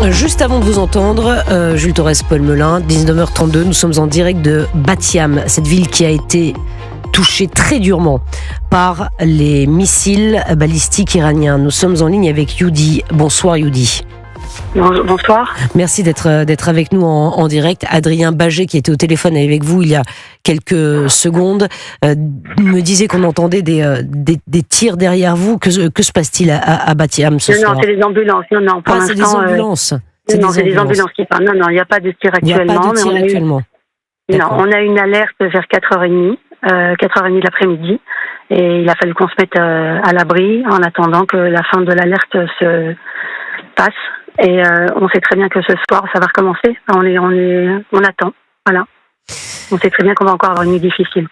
Juste avant de vous entendre, Jules Torres, Paul Melun, 19h32, nous sommes en direct de Bat Yam, cette ville qui a été touchée très durement par les missiles balistiques iraniens. Nous sommes en ligne avec Youdi. Bonsoir Youdi. Bonsoir. Merci d'être avec nous en direct. Adrien Baget, qui était au téléphone avec vous il y a quelques secondes, me disait qu'on entendait des tirs derrière vous. Que se passe-t-il à Bat Yam ce soir ? Non, c'est des ambulances. Non, pour l'instant, c'est des ambulances. C'est des ambulances qui parlent. Non, il n'y a pas de tir actuellement. Non, on a une alerte vers 4h30, 4h30 de l'après-midi. Et il a fallu qu'on se mette à l'abri en attendant que la fin de l'alerte se passe. Et on sait très bien que ce soir, ça va recommencer. On attend. Voilà. On sait très bien qu'on va encore avoir une nuit difficile.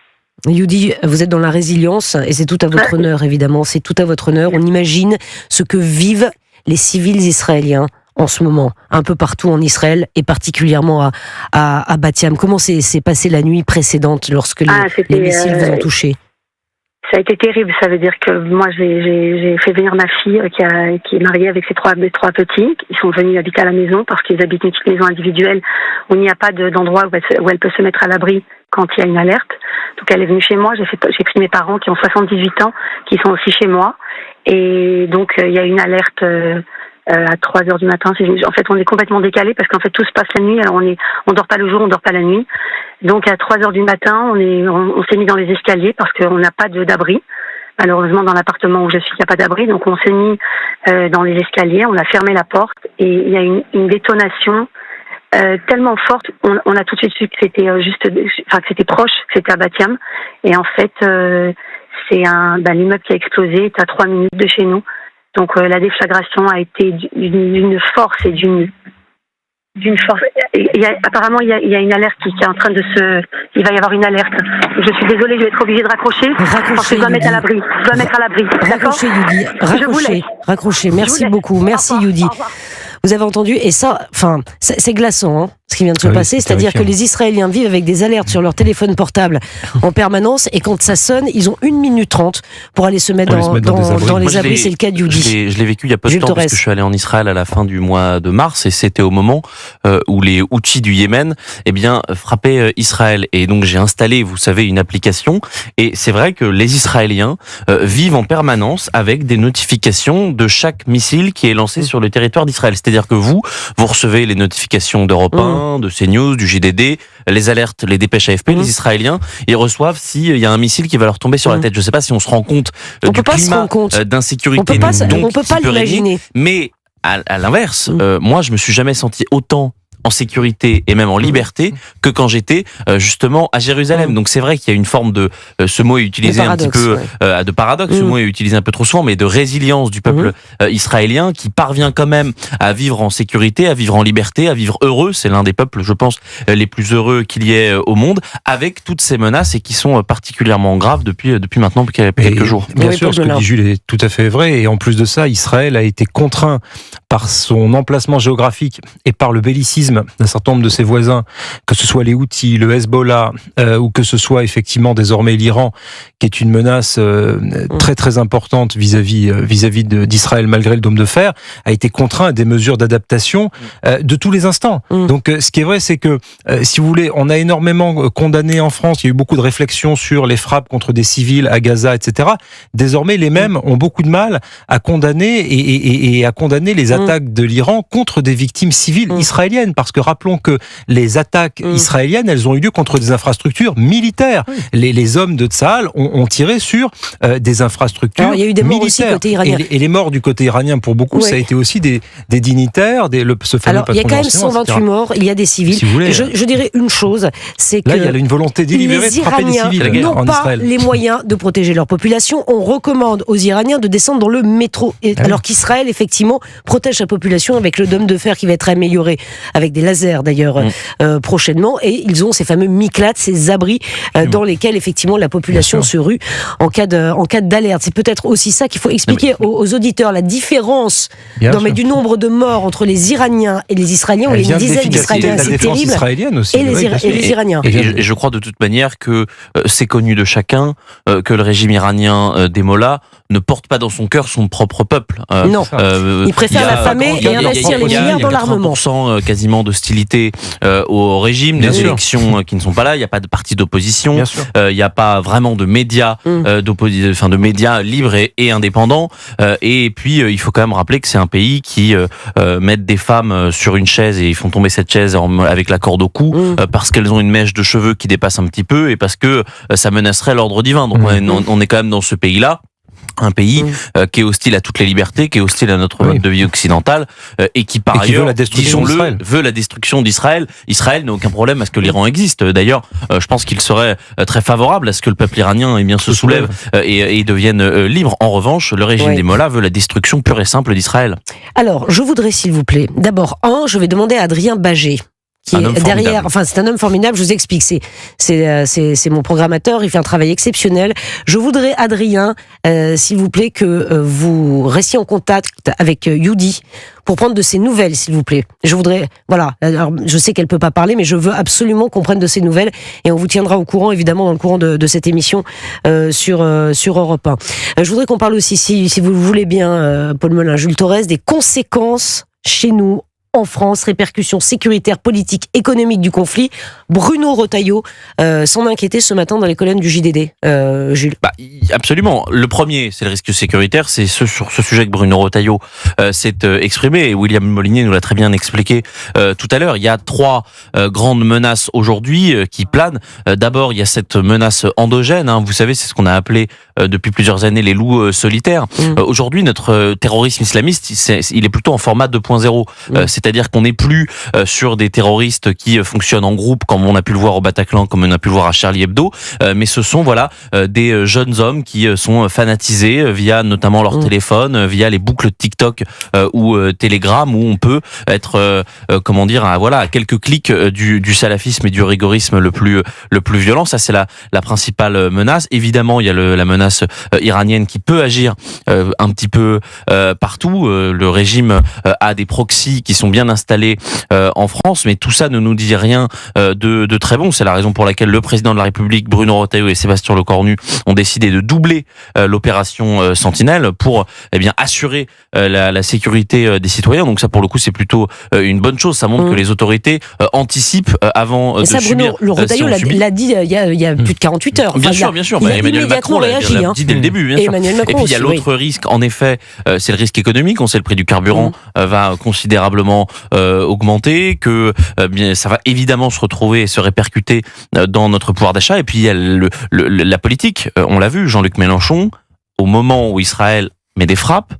Youdi, vous êtes dans la résilience et c'est tout à votre honneur, évidemment. C'est tout à votre honneur. On imagine ce que vivent les civils israéliens en ce moment, un peu partout en Israël et particulièrement à Bat Yam. Comment s'est passée la nuit précédente lorsque les missiles vous ont touché ? Ça a été terrible. Ça veut dire que moi, j'ai fait venir ma fille qui est mariée avec ses trois petits. Ils sont venus habiter à la maison parce qu'ils habitent une petite maison individuelle où il n'y a pas d'endroit où elle peut se mettre à l'abri quand il y a une alerte. Donc elle est venue chez moi. J'ai pris mes parents qui ont 78 ans, qui sont aussi chez moi. Et donc il y a une alerte à 3h du matin. En fait, on est complètement décalé parce qu'en fait tout se passe la nuit. Alors on dort pas le jour, on dort pas la nuit. Donc à 3h du matin, on s'est mis dans les escaliers parce qu'on n'a pas d'abri. Malheureusement, dans l'appartement où je suis, il n'y a pas d'abri. Donc on s'est mis dans les escaliers, on a fermé la porte et il y a une détonation tellement forte. On a tout de suite su que c'était que c'était proche, que c'était à Bat Yam. Et en fait, c'est l'immeuble qui a explosé, est à 3 minutes de chez nous. Donc la déflagration a été d'une force et d'une force. Apparemment, il y a une alerte qui est en train de il va y avoir une alerte. Je suis désolée, je vais être obligée de raccrocher. Parce que je dois mettre à l'abri. D'accord ? Raccrochez, Youdi. Raccrochez. Merci beaucoup. Merci, Youdi. Vous avez entendu, et ça, c'est glaçant, hein, ce qui vient de se passer. C'est-à-dire que les Israéliens vivent avec des alertes sur leur téléphone portable en permanence, et quand ça sonne, ils ont 1 minute 30 pour aller se mettre dans les abris. C'est le cas de Youdi. Je l'ai vécu il y a peu de temps, parce que je suis allé en Israël à la fin du mois de mars, et c'était au moment où les Houthis du Yémen, frappaient Israël. Et donc j'ai installé, vous savez, une application, et c'est vrai que les Israéliens vivent en permanence avec des notifications de chaque missile qui est lancé sur le territoire d'Israël. C'est-à-dire que vous recevez les notifications d'Europe 1, de CNews, du JDD, les alertes, les dépêches AFP, les Israéliens, ils reçoivent s'il y a un missile qui va leur tomber sur la tête. Je ne sais pas si on se rend compte du climat d'insécurité. On peut pas l'imaginer. Mais à l'inverse, moi je me suis jamais senti autant en sécurité et même en liberté que quand j'étais justement à Jérusalem. Donc c'est vrai qu'il y a une forme de ce mot est utilisé un petit peu de paradoxe, ce mot est utilisé un peu trop souvent, mais de résilience du peuple israélien qui parvient quand même à vivre en sécurité, à vivre en liberté, à vivre heureux. C'est l'un des peuples, je pense, les plus heureux qu'il y ait au monde, avec toutes ces menaces et qui sont particulièrement graves depuis maintenant quelques jours. Bien sûr, ce que dit Jules est tout à fait vrai. Et en plus de ça, Israël a été contraint par son emplacement géographique et par le bellicisme d'un certain nombre de ses voisins, que ce soit les Houthis, le Hezbollah, ou que ce soit effectivement désormais l'Iran, qui est une menace très très importante vis-à-vis d'Israël malgré le dôme de fer, a été contraint à des mesures d'adaptation de tous les instants. Donc ce qui est vrai, c'est que si vous voulez, on a énormément condamné en France, il y a eu beaucoup de réflexions sur les frappes contre des civils à Gaza, etc. Désormais, les mêmes ont beaucoup de mal à condamner et à condamner les attaques de l'Iran contre des victimes civiles israéliennes. Parce que rappelons que les attaques israéliennes, elles ont eu lieu contre des infrastructures militaires. Les hommes de Tsahal ont tiré sur des infrastructures militaires. Il y a eu des morts aussi côté iranien. Et les morts du côté iranien, pour beaucoup, ça a été aussi des dignitaires, ce fameux patron. Il y a quand même 128 morts, il y a des civils. Si vous voulez, je dirais une chose, c'est que là, il y a une volonté délibérée de frapper des civils n'ont pas les moyens de protéger leur population. On recommande aux Iraniens de descendre dans le métro. Alors qu'Israël, effectivement, protège sa population avec le dôme de fer qui va être amélioré avec avec des lasers d'ailleurs prochainement, et ils ont ces fameux miklats, ces abris dans lesquels effectivement la population se rue en cas d'alerte. C'est peut-être aussi ça qu'il faut expliquer aux auditeurs, la différence du nombre de morts entre les Iraniens et les Israéliens, ou les dizaines d'Israéliens, c'est terrible, aussi, et les Iraniens. Et je crois de toute manière que c'est connu de chacun que le régime iranien des mollahs ne porte pas dans son cœur son propre peuple. Non, il préfère l'affamer et investir les milliards dans l'armement. Il y a 80% quasiment d'hostilité au régime, des élections qui ne sont pas là, il n'y a pas de parti d'opposition, il n'y a pas vraiment de médias de médias libres et indépendants. Et puis il faut quand même rappeler que c'est un pays qui mettent des femmes sur une chaise et ils font tomber cette chaise avec la corde au cou parce qu'elles ont une mèche de cheveux qui dépasse un petit peu et parce que ça menacerait l'ordre divin. Donc on est quand même dans ce pays-là, un pays qui est hostile à toutes les libertés, qui est hostile à notre mode de vie occidental et qui par ailleurs veut la destruction d'Israël. Israël n'a aucun problème à ce que l'Iran existe. D'ailleurs, je pense qu'il serait très favorable à ce que le peuple iranien se soulève et devienne libre. En revanche, le régime des mollahs veut la destruction pure et simple d'Israël. Alors, je voudrais s'il vous plaît, d'abord, je vais demander à Adrien Bagé, qui est derrière, c'est un homme formidable, je vous explique, c'est mon programmateur, il fait un travail exceptionnel. Je voudrais, Adrien, s'il vous plaît, que vous restiez en contact avec Yehudi pour prendre de ses nouvelles, s'il vous plaît. Je voudrais, alors, je sais qu'elle peut pas parler, mais je veux absolument qu'on prenne de ses nouvelles et on vous tiendra au courant, évidemment, dans le courant de cette émission sur Europe 1. Je voudrais qu'on parle aussi, si vous le voulez bien, Paul Melun, Jules Torres, des conséquences chez nous, en France, répercussions sécuritaires, politiques, économiques du conflit. Bruno Retailleau s'en inquiétait ce matin dans les colonnes du JDD. Jules. Absolument. Le premier, c'est le risque sécuritaire. C'est sur ce sujet que Bruno Retailleau s'est exprimé et William Molinier nous l'a très bien expliqué tout à l'heure. Il y a 3 grandes menaces aujourd'hui qui planent. D'abord, il y a cette menace endogène. Vous savez, c'est ce qu'on a appelé depuis plusieurs années les loups solitaires. Aujourd'hui, notre terrorisme islamiste, il est plutôt en format 2.0. C'est-à-dire qu'on n'est plus sur des terroristes qui fonctionnent en groupe, comme on a pu le voir au Bataclan, comme on a pu le voir à Charlie Hebdo, mais ce sont des jeunes hommes qui sont fanatisés via notamment leur téléphone, via les boucles TikTok ou Telegram, où on peut être, à quelques clics du salafisme et du rigorisme le plus violent. Ça, c'est la principale menace. Évidemment, il y a la menace iranienne qui peut agir un petit peu partout. Le régime a des proxys qui sont bien installés en France, mais tout ça ne nous dit rien de très bon. C'est la raison pour laquelle le président de la République, Bruno Retailleau et Sébastien Lecornu ont décidé de doubler l'opération Sentinelle pour assurer la sécurité des citoyens. Donc ça, pour le coup, c'est plutôt une bonne chose. Ça montre que les autorités anticipent avant de subir. Bruno Retailleau l'a dit il y a plus de 48 heures. Bien sûr. Emmanuel Macron l'a dit dès le début. Bien sûr. Et puis il y a l'autre risque, en effet, c'est le risque économique. On sait le prix du carburant va considérablement augmenter, que ça va évidemment se retrouver et se répercuter dans notre pouvoir d'achat. Et puis il y a la politique. On l'a vu, Jean-Luc Mélenchon, au moment où Israël met des frappes,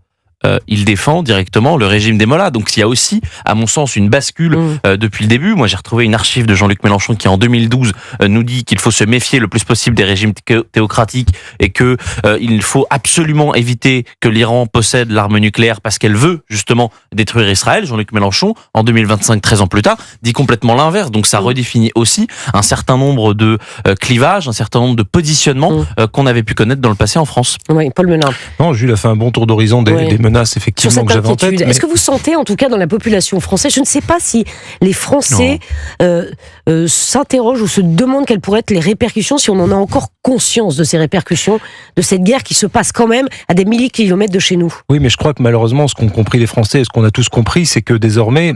il défend directement le régime des mollahs. Donc il y a aussi, à mon sens, une bascule depuis le début. Moi, j'ai retrouvé une archive de Jean-Luc Mélenchon qui, en 2012, nous dit qu'il faut se méfier le plus possible des régimes théocratiques et que il faut absolument éviter que l'Iran possède l'arme nucléaire parce qu'elle veut justement détruire Israël. Jean-Luc Mélenchon, en 2025, 13 ans plus tard, dit complètement l'inverse. Donc ça redéfinit aussi un certain nombre de clivages, un certain nombre de positionnements qu'on avait pu connaître dans le passé en France. Oui, Paul Melun. Non, Jules a fait un bon tour d'horizon des menaces effectivement que j'avais en tête. Est-ce que vous sentez, en tout cas dans la population française, je ne sais pas si les Français s'interrogent ou se demandent quelles pourraient être les répercussions, si on en a encore conscience de ces répercussions, de cette guerre qui se passe quand même à des milliers de kilomètres de chez nous? Oui, mais je crois que malheureusement, ce qu'ont compris les Français, et ce qu'on a tous compris, c'est que désormais,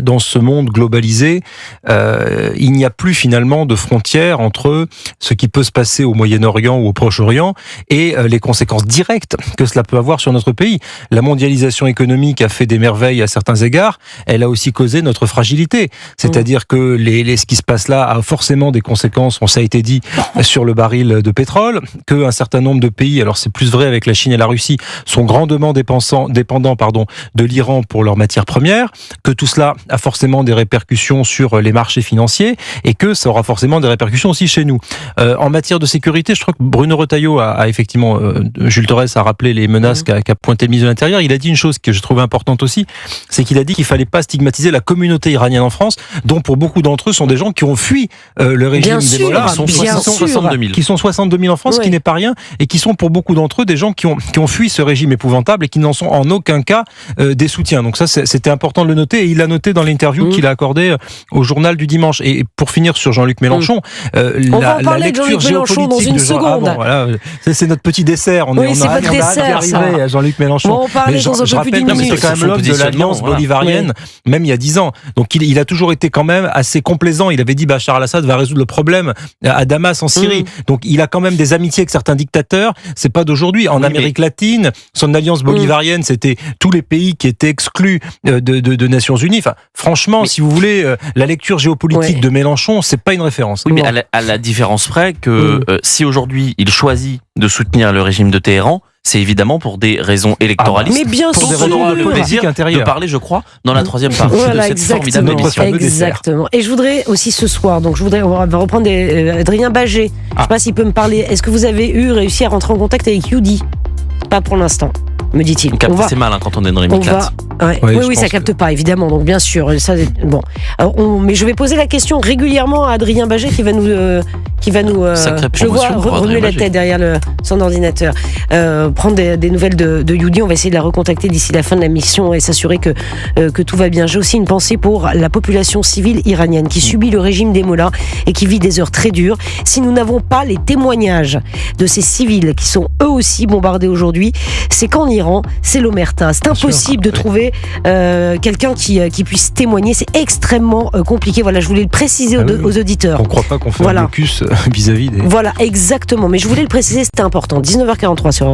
dans ce monde globalisé, il n'y a plus finalement de frontières entre ce qui peut se passer au Moyen-Orient ou au Proche-Orient et les conséquences directes que cela peut avoir sur notre pays. La mondialisation économique a fait des merveilles à certains égards, elle a aussi causé notre fragilité. C'est-à-dire que ce qui se passe là a forcément des conséquences, ça a été dit, sur le baril de pétrole, qu'un certain nombre de pays, alors c'est plus vrai avec la Chine et la Russie, sont grandement dépendants de l'Iran pour leurs matières premières, que tout cela a forcément des répercussions sur les marchés financiers et que ça aura forcément des répercussions aussi chez nous. En matière de sécurité, je crois que Bruno Retailleau a effectivement, Jules Torres a rappelé les menaces qu'a pointé le ministre de l'Intérieur, il a dit une chose que je trouve importante aussi, c'est qu'il a dit qu'il fallait pas stigmatiser la communauté iranienne en France, dont pour beaucoup d'entre eux sont des gens qui ont fui le régime des Mollahs, qui sont 62 000 en France, ce qui n'est pas rien, et qui sont pour beaucoup d'entre eux des gens qui ont fui ce régime épouvantable et qui n'en sont en aucun cas des soutiens. Donc ça, c'était important de le noter, et il l'a noté dans l'interview qu'il a accordée au journal du dimanche. Et pour finir sur Jean-Luc Mélenchon, la lecture géopolitique de Jean-Luc Mélenchon, c'est notre petit dessert. On a arrivé à Jean-Luc Mélenchon. Bon, on parlait dans un peu plus d'une minute. C'est quand même l'homme de l'alliance bolivarienne, même il y a 10 ans. Donc il a toujours été quand même assez complaisant. Il avait dit Bachar al-Assad va résoudre le problème à Damas en Syrie. Donc il a quand même des amitiés avec certains dictateurs. C'est pas d'aujourd'hui. En Amérique latine, son alliance bolivarienne, c'était tous les pays qui étaient exclus de Nations Unies. Enfin, franchement, si vous voulez, la lecture géopolitique de Mélenchon, c'est pas une référence. Oui, mais à la différence près que si aujourd'hui il choisit de soutenir le régime de Téhéran, c'est évidemment pour des raisons électoralistes. Mais bien sûr, pour des raisons de politique intérieure. De parler, je crois, dans la troisième partie de cette formidable émission. Exactement. Et je voudrais aussi ce soir, on va reprendre Adrien Bagé. Je ne sais pas s'il peut me parler. Est-ce que vous avez réussi à rentrer en contact avec Yudi? Pas pour l'instant, me dit-il. C'est mal quand on est dans les miclates. Oui, ça capte pas, évidemment. Donc bien sûr, ça, bon. Mais je vais poser la question régulièrement à Adrien Bagé qui va nous, je vois remuer la tête derrière son ordinateur, prendre des nouvelles de Yudi. On va essayer de la recontacter d'ici la fin de la mission et s'assurer que tout va bien. J'ai aussi une pensée pour la population civile iranienne qui subit le régime des Mollahs et qui vit des heures très dures. Si nous n'avons pas les témoignages de ces civils qui sont eux aussi bombardés aujourd'hui, c'est qu'en Iran, c'est l'omerta. C'est impossible de trouver quelqu'un qui puisse témoigner. C'est extrêmement compliqué. Voilà, je voulais le préciser aux auditeurs. On ne croit pas qu'on fait un blocus vis-à-vis des... Voilà, exactement. Mais je voulais le préciser, c'était important. 19h43 sur